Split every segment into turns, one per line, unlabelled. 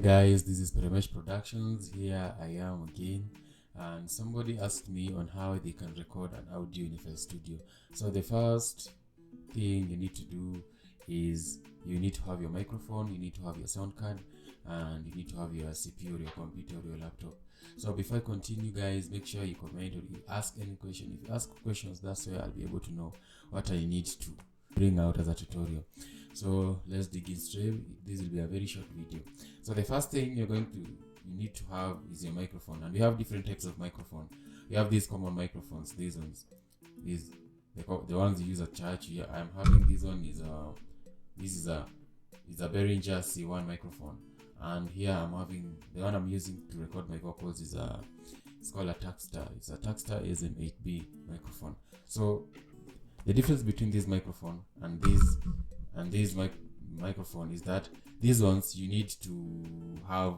guys, this is Peremesh Productions. Here I am again, and somebody asked me on how they can record an audio in FL Studio. So the first thing you need to do is you need to have your microphone, you need to have your sound card, and you need to have your CPU or your computer or your laptop. So before I continue, guys, make sure you comment or you ask any question. If you ask questions, that's where I'll be able to know what I need to bring out as a tutorial. So let's dig in straight. This will be a very short video. So the first thing you need to have is your microphone, and we have different types of microphone. We have these common microphones, these ones, the ones you use at church. Here I'm having this one is a Behringer C1 microphone, and here I'm having the one I'm using to record my vocals it's called a Takstar. It's a Takstar SM8B microphone. So the difference between this microphone and this microphone is that these ones you need to have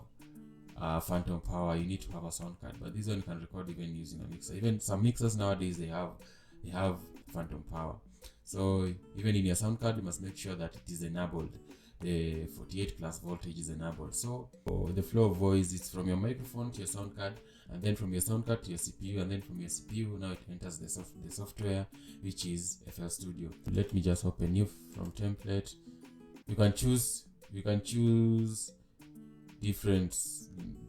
phantom power, you need to have a sound card, but this one can record even using a mixer. Even some mixers nowadays they have phantom power. So even in your sound card you must make sure that it is enabled. The 48 plus voltage is enabled. So the flow of voice is from your microphone to your sound card, and then from your sound card to your CPU, and then from your CPU now it enters the software, which is FL Studio. Let me just open new from template. You can choose different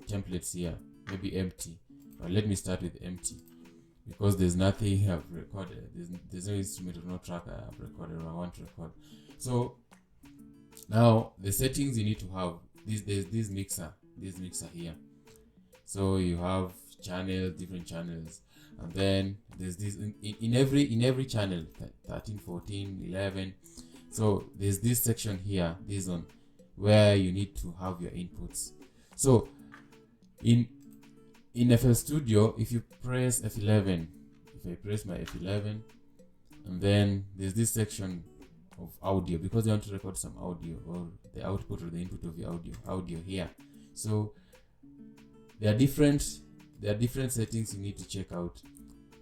templates here, maybe empty, but let me start with empty because there's nothing I've recorded. There's no instrument or no track I've recorded or I want to record. So now the settings you need to have this mixer here. So you have different channels, and then there's this in every channel, 13, 14, 11. So there's this section here, this one, where you need to have your inputs. So in FL Studio, if you press F11, if I press my F11, and then there's this section of audio, because you want to record some audio or the output or the input of your audio here. So there are different settings you need to check out.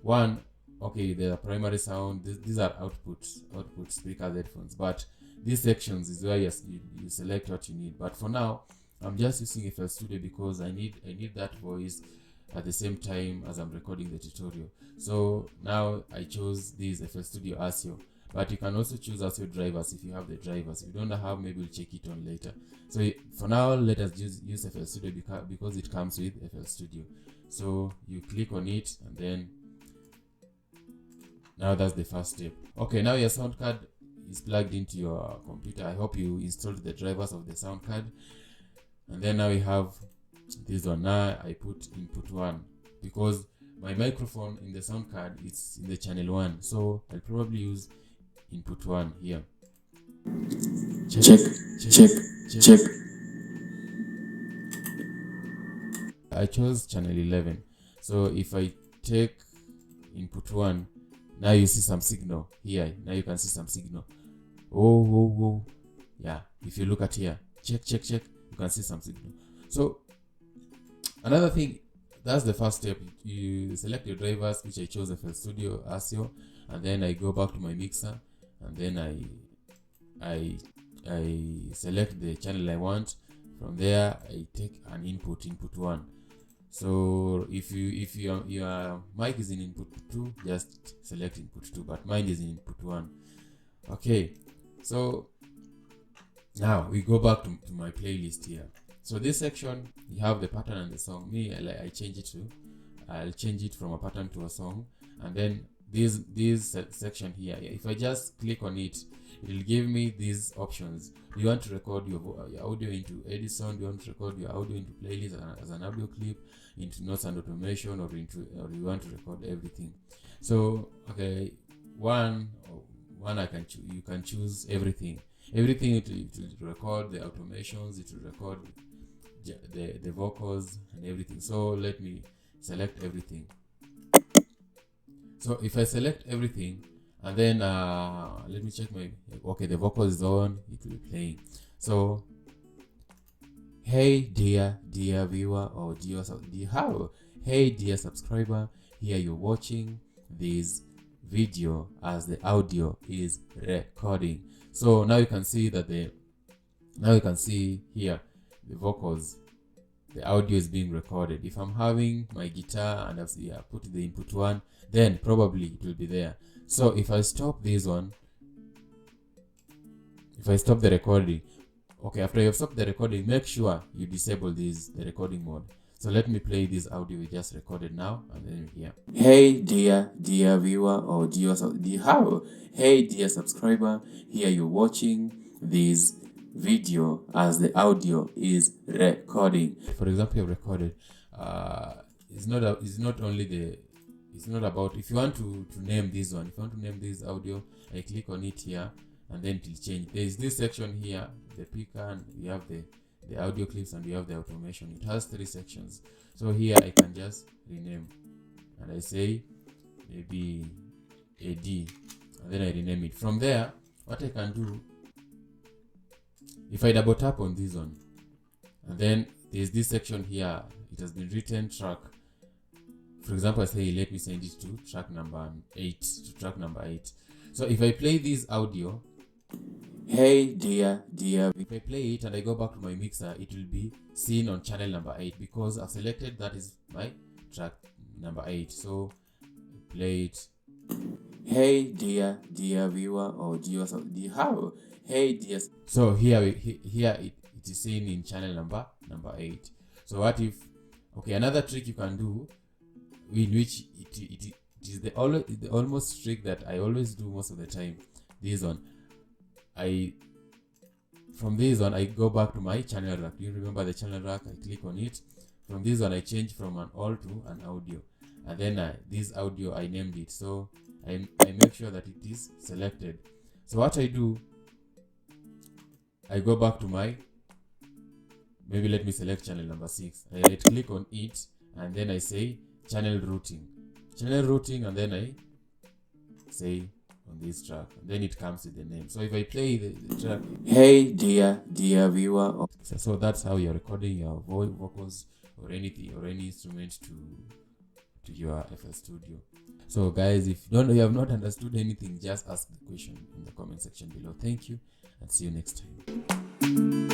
One, okay, the primary sound, these are output speakers, headphones, but these sections is where you select what you need. But for now I'm just using FL Studio because I need that voice at the same time as I'm recording the tutorial. So now I chose this FL Studio ASIO, but you can also choose ASIO drivers if you have the drivers. If you don't have, maybe we'll check it on later. So for now, let us use FL Studio because it comes with FL Studio. So you click on it, and then now that's the first step. Okay, now your sound card is plugged into your computer. I hope you installed the drivers of the sound card. And then now we have this one. Now I put input 1 because my microphone in the sound card it's in the channel 1. So I'll probably use input 1 here. Check. I chose channel 11. So if I take input 1, now you see some signal here. Now you can see some signal. Oh. Yeah, if you look at here, check, you can see some signal. So another thing, that's the first step. You select your drivers, which I chose FL Studio ASIO, and then I go back to my mixer, and then I select the channel I want. From there I take an input 1. So if your mic is in input 2, just select input 2, but mine is in input 1. Okay, so now we go back to my playlist here. So this section, you have the pattern and the song. I'll change it from a pattern to a song. And then this section here, if I just click on it, it will give me these options. Do you want to record your audio into Edison? Do you want to record your audio into playlist as an audio clip, into notes and automation, or you want to record everything? So okay, one you can choose everything. It will record the automations, it will record the vocals and everything. So let me select everything. So if I select everything, and then let me check the vocal is on, it will be playing. So hey dear viewer or hey dear subscriber, here you're watching this video as the audio is recording. So now you can see that here the vocals the audio is being recorded. If I'm having my guitar and I've put the input 1, then probably it will be there. So if I stop this one, if I stop the recording, okay, after you have stopped the recording, make sure you disable the recording mode. So let me play this audio we just recorded now, and then here. Hey dear viewer or hey dear subscriber, here you're watching this video as the audio is recording. For example, you've recorded. It's not about, if you want to name this one, if you want to name this audio, I click on it here, and then it will change. There is this section here, the picker, and we have the audio clips, and we have the automation. It has 3 sections. So here I can just rename, and I say maybe AD, and then I rename it. From there, what I can do, if I double tap on this one, and then there's this section here, it has been written track. For example, I say let me send it to track number 8, So if I play this audio, hey dear, if I play it and I go back to my mixer, it will be seen on channel number 8 because I've selected that is my track number 8. So play it. Hey dear viewer or hey dear. So here it is seen in channel number 8. So what if, okay, another trick you can do, in which it is the almost trick that I always do most of the time. This one, from this one I go back to my channel rack. Do you remember the channel rack? I click on it. From this one I change from an all to an audio, and then this audio I named it. So I make sure that it is selected. So what I do, I go back to my, maybe let me select channel number 6. I right click on it, and then I say channel routing, and then I say on this track, and then it comes with the name. So if I play the track, hey dear viewer, so that's how you're recording your vocals or anything or any instrument to your FL Studio. So guys, if you have not understood anything, just ask the question in the comment section below. Thank you, and see you next time.